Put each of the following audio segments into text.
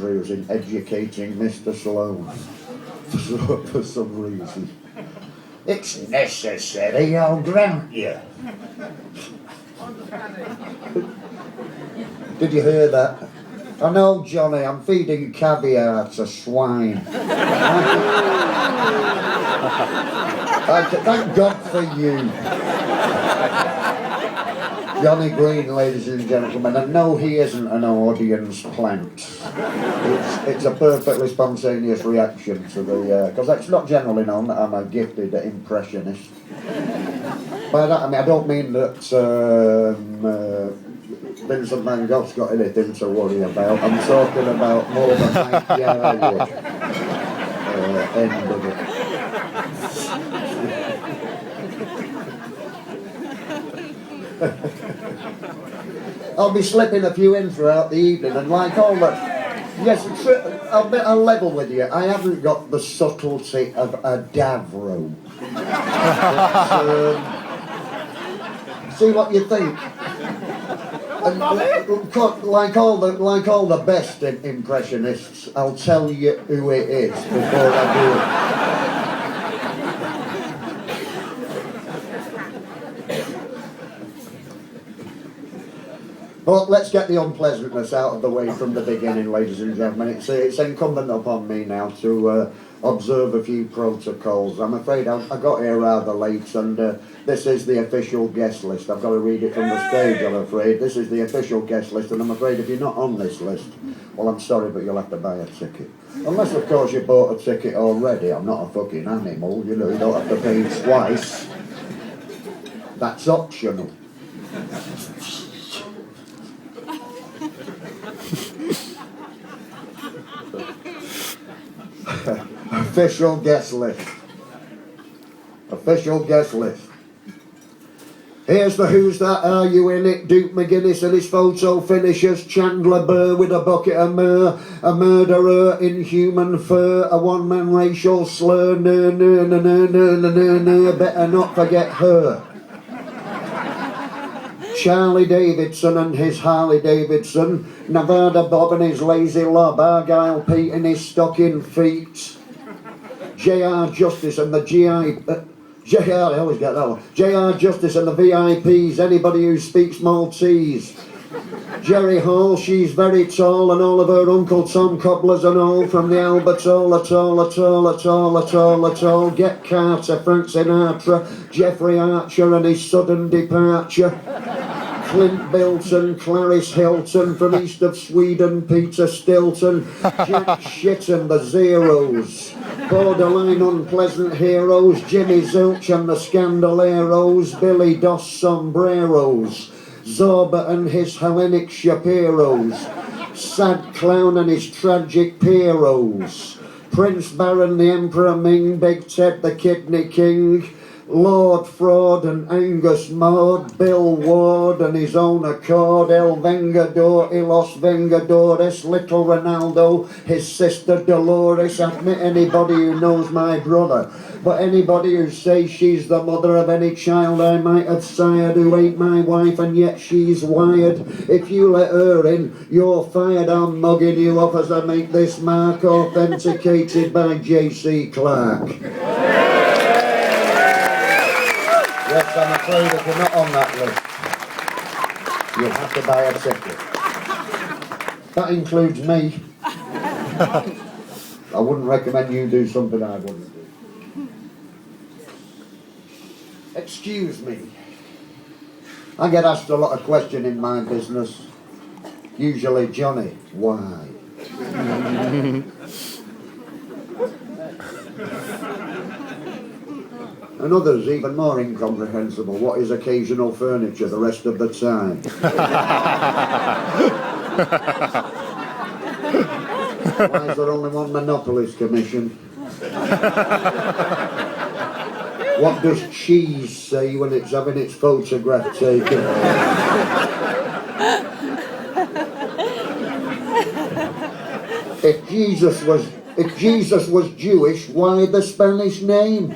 Andrews in educating Mr. Sloane for some reason. It's necessary, I'll grant you. Did you hear that? I know, Johnny, I'm feeding caviar to swine. Thank God for you. Johnny Green, ladies and gentlemen, and no, he isn't an audience plant. It's a perfectly spontaneous reaction to the... because it's not generally known that I'm a gifted impressionist. By that, I mean, I don't mean that Vincent van Gogh's got anything to worry about. I'm talking about more than Mike Yarwood end of it. I'll be slipping a few in throughout the evening, and like all the... Yes, I'll level with you. I haven't got the subtlety of a Davro. See what you think. And, like all the best impressionists, I'll tell you who it is before I do it. But let's get the unpleasantness out of the way from the beginning, ladies and gentlemen. It's incumbent upon me now to observe a few protocols. I'm afraid I got here rather late, and this is the official guest list. I've got to read it from the stage, I'm afraid. This is the official guest list, and I'm afraid if you're not on this list, well, I'm sorry, but you'll have to buy a ticket. Unless, of course, you bought a ticket already. I'm not a fucking animal, you know, you don't have to pay twice. That's optional. Official guest list. Official guest list. Here's the Who's That Are You In It, Duke McGuinness and his photo finishers, Chandler Burr with a bucket of myrrh, a murderer in human fur, a one-man racial slur, better not forget her. Charlie Davidson and his Harley Davidson, Nevada Bob and his lazy lob, Argyle Pete and his stocking feet, J.R. Justice and the I always get that one. J.R. Justice and the VIPs, anybody who speaks Maltese. Jerry Hall, she's very tall, and all of her Uncle Tom cobblers and all, from the Albert Hall, Get Carter, Frank Sinatra, Jeffrey Archer and his sudden departure. Clint Bilton, Clarice Hilton, from east of Sweden, Peter Stilton, Jack Shitton, the Zeros, borderline unpleasant heroes, Jimmy Zilch and the Scandaleros, Billy Dos Sombreros, Zorba and his Hellenic Shapiros, Sad Clown and his tragic Pieros, Prince Baron, the Emperor Ming, Big Ted, the Kidney King, Lord Fraud and Angus Maud, Bill Ward and his own accord, El Vengador, Los Vengadores, Little Ronaldo, his sister Dolores. Admit anybody who knows my brother, but anybody who says she's the mother of any child I might have sired, who ain't my wife and yet she's wired. If you let her in, you're fired. I'm mugging you off as I make this mark, authenticated by J.C. Clarke. Yes, I'm afraid if you're not on that list, you'll have to buy a ticket. That includes me. I wouldn't recommend you do something I wouldn't do. Excuse me. I get asked a lot of questions in my business. Usually, Johnny, why? And others, even more incomprehensible, what is occasional furniture the rest of the time? Why is there only one Monopolist Commission? What does cheese say when it's having its photograph taken? If Jesus was Jewish, why the Spanish name?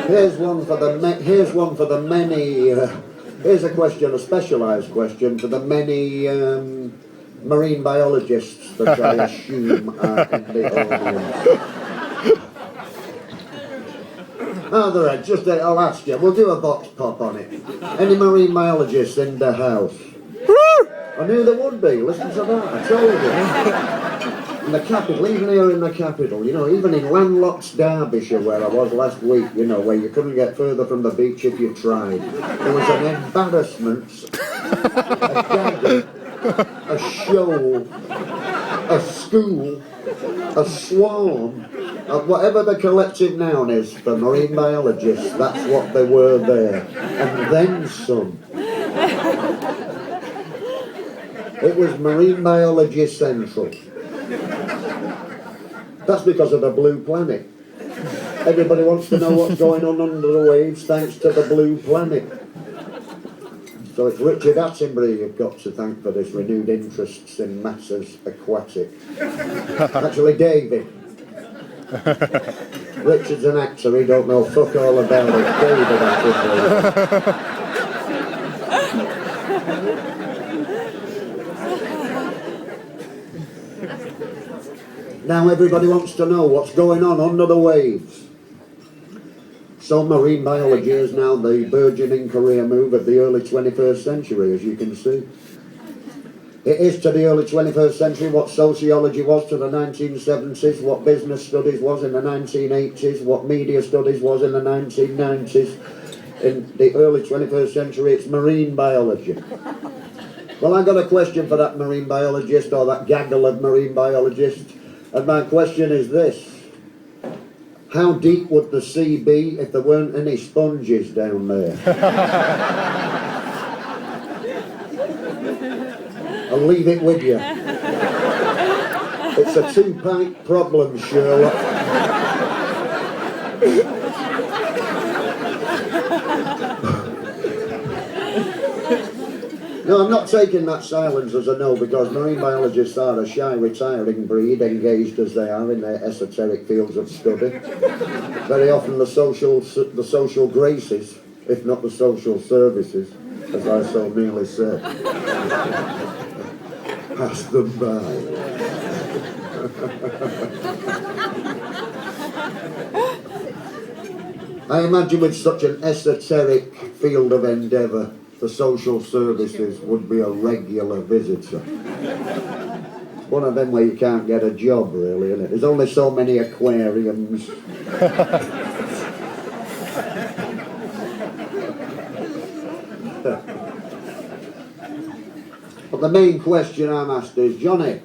Here's one for the many Here's a question, a specialised question for the many marine biologists that I assume are in the audience. I'll ask you, we'll do a vox pop on it. Any marine biologists in the house? I knew there would be, listen to that, I told you. In the capital, even here in the capital, you know, even in landlocked Derbyshire where I was last week, you know, where you couldn't get further from the beach if you tried. There was an embarrassment, a gaggle, a shoal, a school, a swarm, of whatever the collective noun is for marine biologists, that's what they were there. And then some. It was Marine Biology Central. That's because of the blue planet. Everybody wants to know what's going on under the waves thanks to the blue planet. So it's Richard Attenborough you've got to thank for this renewed interest in matters aquatic. Actually, David. Richard's an actor, he don't know fuck all about it. David Attenborough. Now everybody wants to know what's going on under the waves. So marine biology is now the burgeoning career move of the early 21st century, as you can see. It is to the early 21st century what sociology was to the 1970s, what business studies was in the 1980s, what media studies was in the 1990s. In the early 21st century, it's marine biology. Well, I got a question for that marine biologist, or that gaggle of marine biologists. And my question is this: how deep would the sea be if there weren't any sponges down there? I'll leave it with you. It's a two-pint problem, Sherlock. No, I'm not taking that silence as a no, because marine biologists are a shy, retiring breed, engaged as they are in their esoteric fields of study. Very often the social graces, if not the social services, as I so nearly said, pass them by. I imagine with such an esoteric field of endeavour, the social services would be a regular visitor. It's one of them where you can't get a job, really, isn't it? There's only so many aquariums. But the main question I'm asked is, Johnny,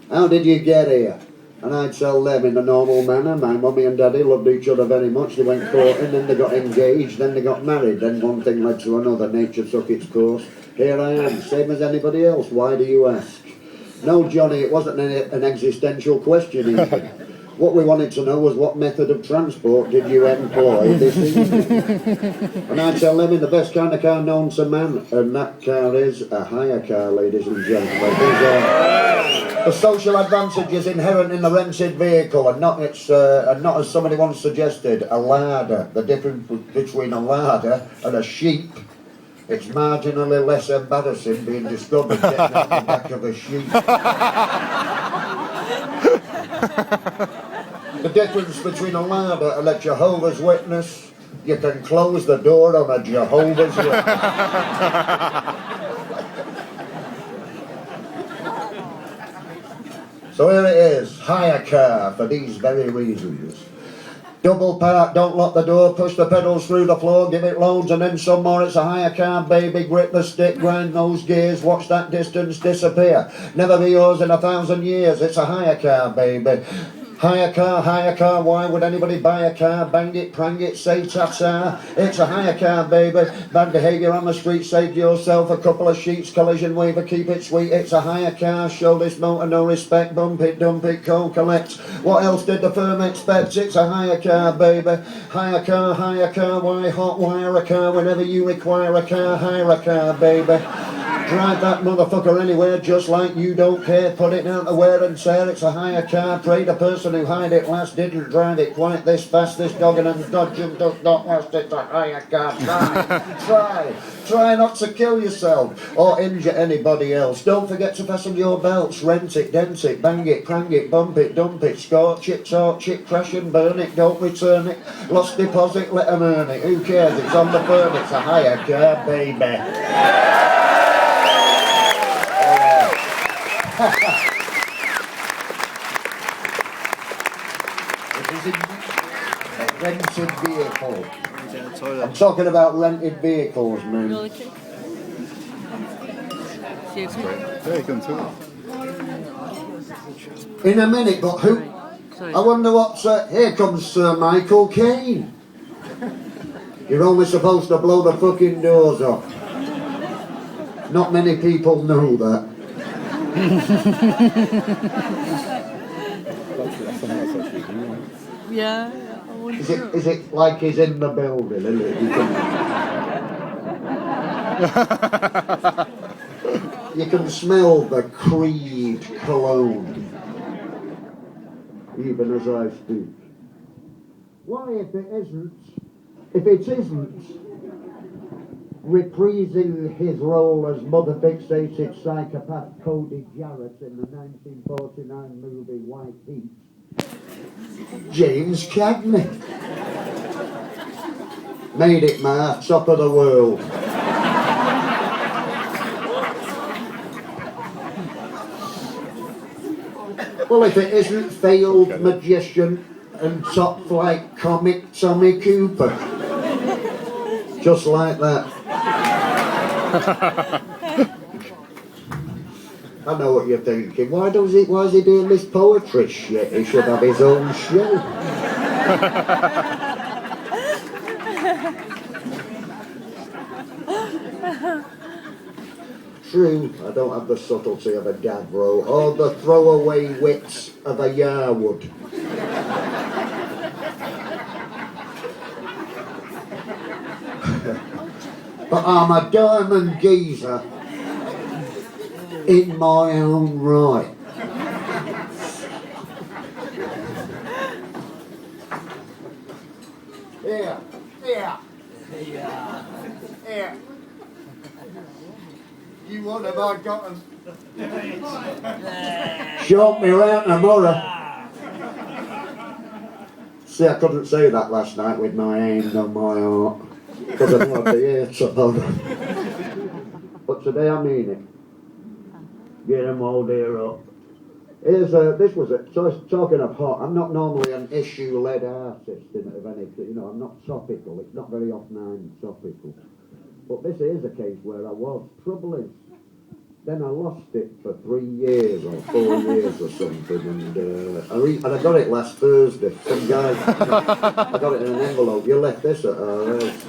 how did you get here? And I'd tell them in a normal manner, my mummy and daddy loved each other very much, they went courting, then they got engaged, then they got married, then one thing led to another, nature took its course. Here I am, same as anybody else, why do you ask? No, Johnny, it wasn't an existential question even. What we wanted to know was what method of transport did you employ this evening? And I tell them in the best kind of car known to man, and that car is a hire car, ladies and gentlemen. The social advantage is inherent in the rented vehicle, and not as somebody once suggested, a larder. The difference between a larder and a sheep, it's marginally less embarrassing being discovered getting out the back of a sheep. The difference between a larder and a Jehovah's Witness, you can close the door on a Jehovah's Witness. So here it is, hire car for these very reasons. Double park, don't lock the door, push the pedals through the floor, give it loads and then some more. It's a hire car, baby, grip the stick, grind those gears, watch that distance disappear. Never be yours in 1,000 years, it's a hire car, baby. Hire car, why would anybody buy a car? Bang it, prang it, say ta-ta. It's a hire car, baby. Bad behaviour on the street, save yourself a couple of sheets, collision waiver, keep it sweet. It's a hire car, show this motor no respect, bump it, dump it, call, collect. What else did the firm expect? It's a hire car, baby. Hire car, why hot wire a car whenever you require a car, hire a car, baby. Drive that motherfucker anywhere just like you don't care. Put it down to wear and tear. It's a hire car. Pray the person who hired it last didn't drive it quite this fast. This dogging and dodging does not last. It's a hire car. Try not to kill yourself or injure anybody else. Don't forget to fasten your belts. Rent it, dent it, bang it, prang it, bump it, dump it, scorch it, torch it, crash and burn it. Don't return it. Lost deposit, let them earn it. Who cares? It's on the firm. It's a hire car, baby. It is a rented vehicle. I'm talking about rented vehicles, man. Yeah, you can too. In a minute, but who? I wonder what's... here comes Sir Michael Caine. You're only supposed to blow the fucking doors off. Not many people know that. Yeah. Is it like he's in the building, isn't it? You can smell the Creed cologne, even as I speak. Why, if it isn't reprising his role as mother-fixated psychopath Cody Jarrett in the 1949 movie White Heat, James Cagney. Made it, ma, top of the world. Well, if it isn't failed magician and top-flight comic Tommy Cooper. Just like that. I know what you're thinking. Why is he doing this poetry shit? He should have his own show. True, I don't have the subtlety of a Gavro or the throwaway wits of a Yarwood. But I'm a diamond geezer in my own right. Here. You what have I gotten? Shot me round tomorrow. See, I couldn't say that last night with my hand on my heart. Because I know I'd be here tomorrow. But today I mean it. Get them all there up. Talking of hot, I'm not normally an issue-led artist of any, I'm not topical. It's not very often I'm topical. But this is a case where I was. Trouble is, then I lost it for 3 years or 4 years or something, and I got it last Thursday. Some guy, I got it in an envelope. You left this at our house.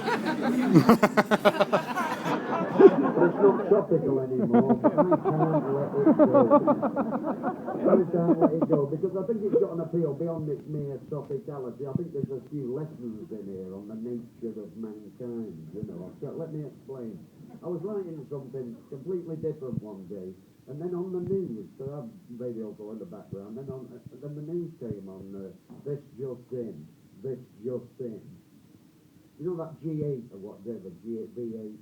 But it's not topical anymore. I can't let it go because I think it's got an appeal beyond its mere topicality. I think there's a few lessons in here on the nature of mankind. Let me explain. I was writing something completely different one day, and then on the news, so I have radio go in the background, then the news came on, this just in. You know that G8 or whatever, V8?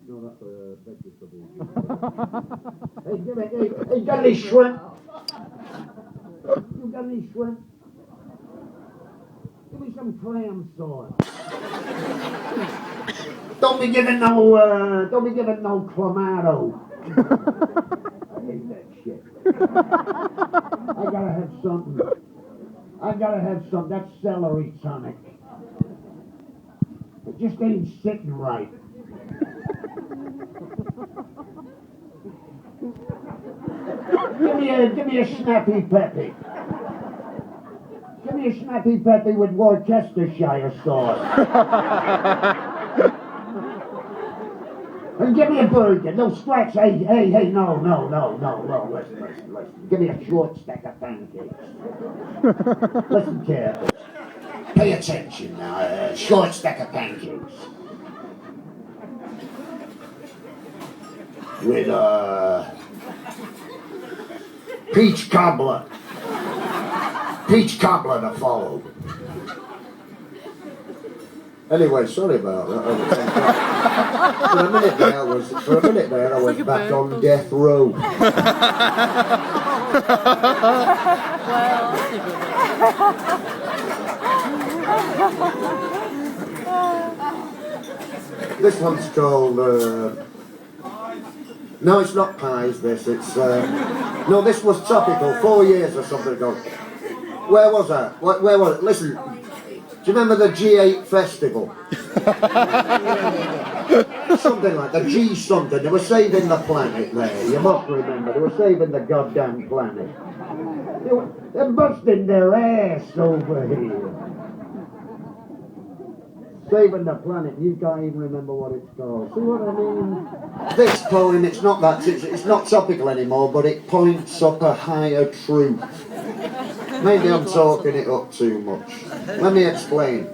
No, that's a vegetable. Hey, give it, hey, got any shrimp? You got any shrimp? Give me some clam sauce. Don't be giving no clamato. I hate that shit. I gotta have something. That's celery tonic. It just ain't sitting right. Give me a snappy peppy. Give me a snappy peppy with Worcestershire sauce. And give me a burger. No scratch. Hey, no. Listen. Give me a short stack of pancakes. Listen carefully. Pay attention now. Short stack of pancakes. with peach cobbler. Peach cobbler to follow. Anyway, sorry about that. For a minute there, I was back on death row. This one's called. No, it's not pies. It's. No, this was topical 4 years or something ago. Where was I? Where was it? Listen, do you remember the G8 festival? Something like the G something. They were saving the planet there. You must remember. They were saving the goddamn planet. They're busting their ass over here. Saving the planet. You can't even remember what it's called. See what I mean? This poem, it's not that. It's not topical anymore, but it points up a higher truth. Maybe I'm talking it up too much. Let me explain.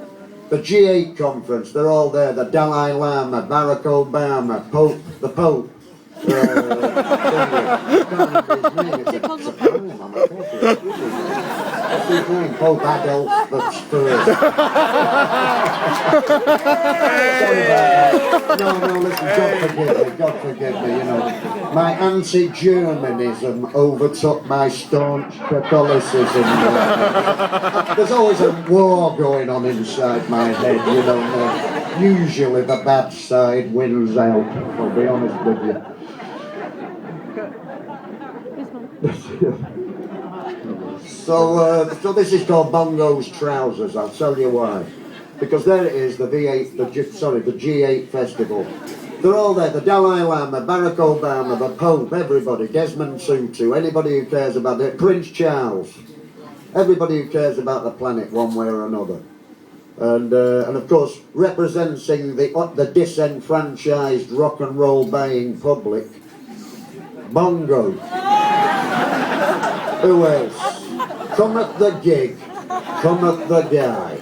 The G8 conference, they're all there. The Dalai Lama, Barack Obama, Pope, the Pope. Pope Adolf the First. No, listen, God forgive me, you know. My anti-Germanism overtook my staunch Catholicism. There's always a war going on inside my head, you know. Usually the bad side wins out, I'll be honest with you. So this is called Bongo's Trousers. I'll tell you why. Because there it is, the G8 festival. They're all there. The Dalai Lama, Barack Obama, the Pope, everybody, Desmond Tutu, anybody who cares about it, Prince Charles, everybody who cares about the planet one way or another. And of course, representing the disenfranchised rock and roll buying public, Bongo. Who else? Come at the gig, come at the guy.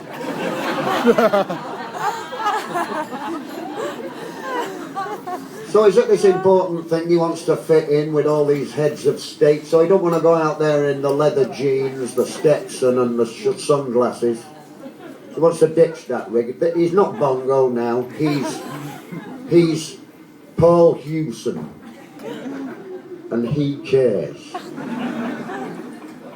So he's at this important thing, he wants to fit in with all these heads of state, so he don't want to go out there in the leather jeans, the Stetson and the sunglasses. He wants to ditch that rig. He's not Bongo now, he's Paul Hewson. And he cares.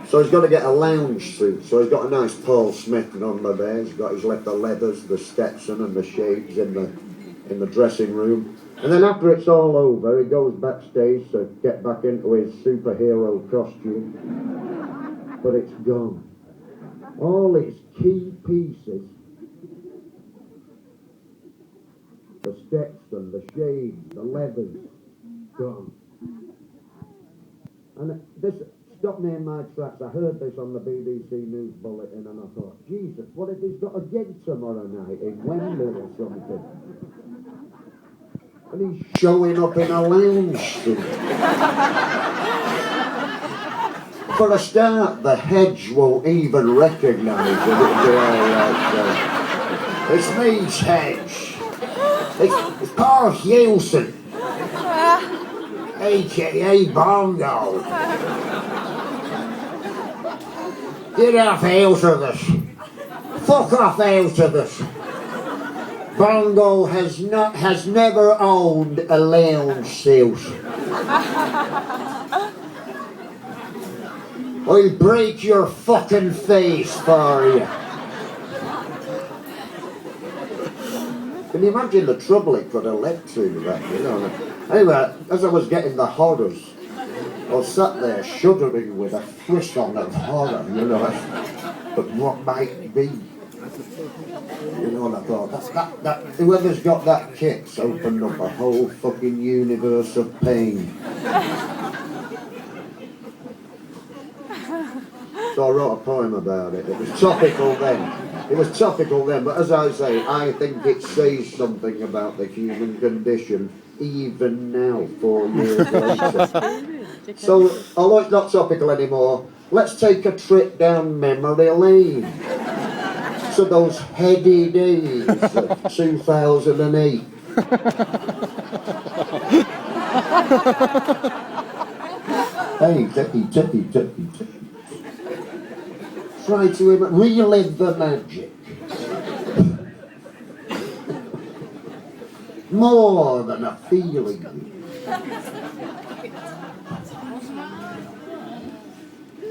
So he's got to get a lounge suit. So he's got a nice Paul Smith number there. He's got his leather leathers, the Stetson and the shades in the dressing room. And then after it's all over, he goes backstage to get back into his superhero costume. But it's gone. All his key pieces, the Stetson, the shades, the leathers, gone. And this stopped me in my tracks. I heard this on the BBC News Bulletin and I thought, Jesus, what if he's got a gig tomorrow night in Wembley or something? And he's showing up in a lounge suit. For a start, the hedge won't even recognise it. It'll be alright. It's me, Hedge. It's Paul Hewson. A.K.A. Bongo. Get off out of this. Fuck off out of this. Bongo has never owned a lounge suit. I'll break your fucking face for you. Can you imagine the trouble it could have led to that, you know? Anyway, as I was getting the horrors, I was sat there shuddering with a frisson of horror, you know, but what might be. You know, and I thought, that whoever's got that kit's opened up a whole fucking universe of pain. So I wrote a poem about it. It was topical then, but as I say, I think it says something about the human condition even now, 4 years later. So, although it's not topical anymore, let's take a trip down memory lane to those heady days of 2008. Hey, tippy, tippy, tippy, tippy. Try to relive the magic. More than a feeling.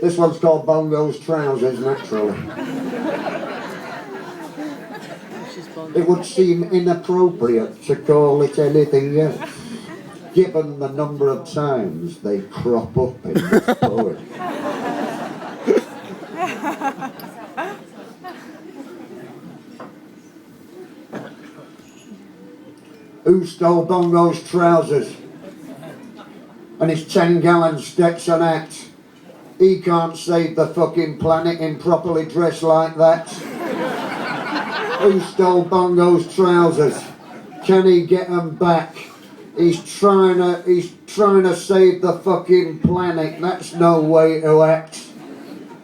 This one's called Bongo's Trousers, naturally. It would seem inappropriate to call it anything else, given the number of times they crop up in this poem. Who stole Bongo's trousers and his 10-gallon Stetson hat? He can't save the fucking planet improperly dressed like that. Who stole Bongo's trousers? Can he get them back? He's trying to save the fucking planet. That's no way to act.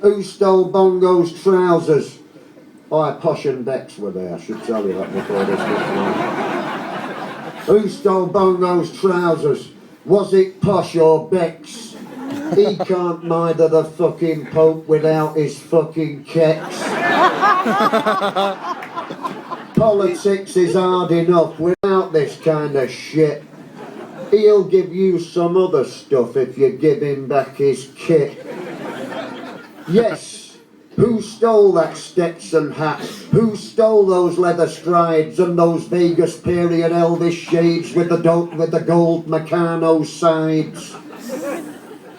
Who stole Bongo's trousers? Oh, Posh and Bex were there. I should tell you that before this gets on. Who stole Bongo's trousers? Was it Posh or Bex? He can't murder the fucking Pope without his fucking kecks. Politics is hard enough without this kind of shit. He'll give you some other stuff if you give him back his kit. Yes, who stole that Stetson hat? Who stole those leather strides and those Vegas period Elvis shades with the gold Meccano sides?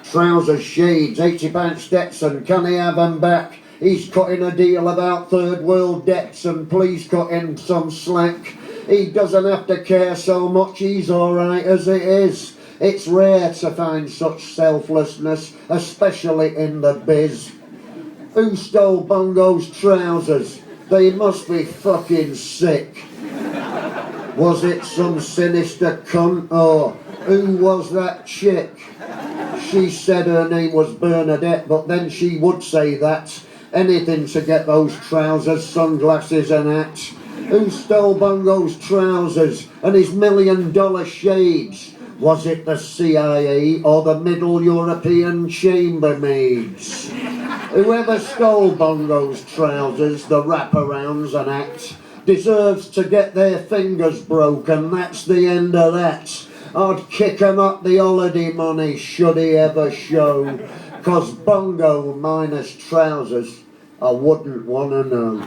Trousers, shades, 80-pound Stetson, can he have them back? He's cutting a deal about third world debts and please cut him some slack. He doesn't have to care so much, he's alright as it is. It's rare to find such selflessness, especially in the biz. Who stole Bongo's trousers? They must be fucking sick. Was it some sinister cunt or who was that chick? She said her name was Bernadette, but then she would say that. Anything to get those trousers, sunglasses and hats. Who stole Bongo's trousers and his $1 million shades? Was it the CIA or the Middle European chambermaids? Whoever stole Bongo's trousers, the wraparounds and hats, deserves to get their fingers broken. That's the end of that. I'd kick him up the holiday money should he ever show, 'cause Bongo minus trousers, I wouldn't want to know.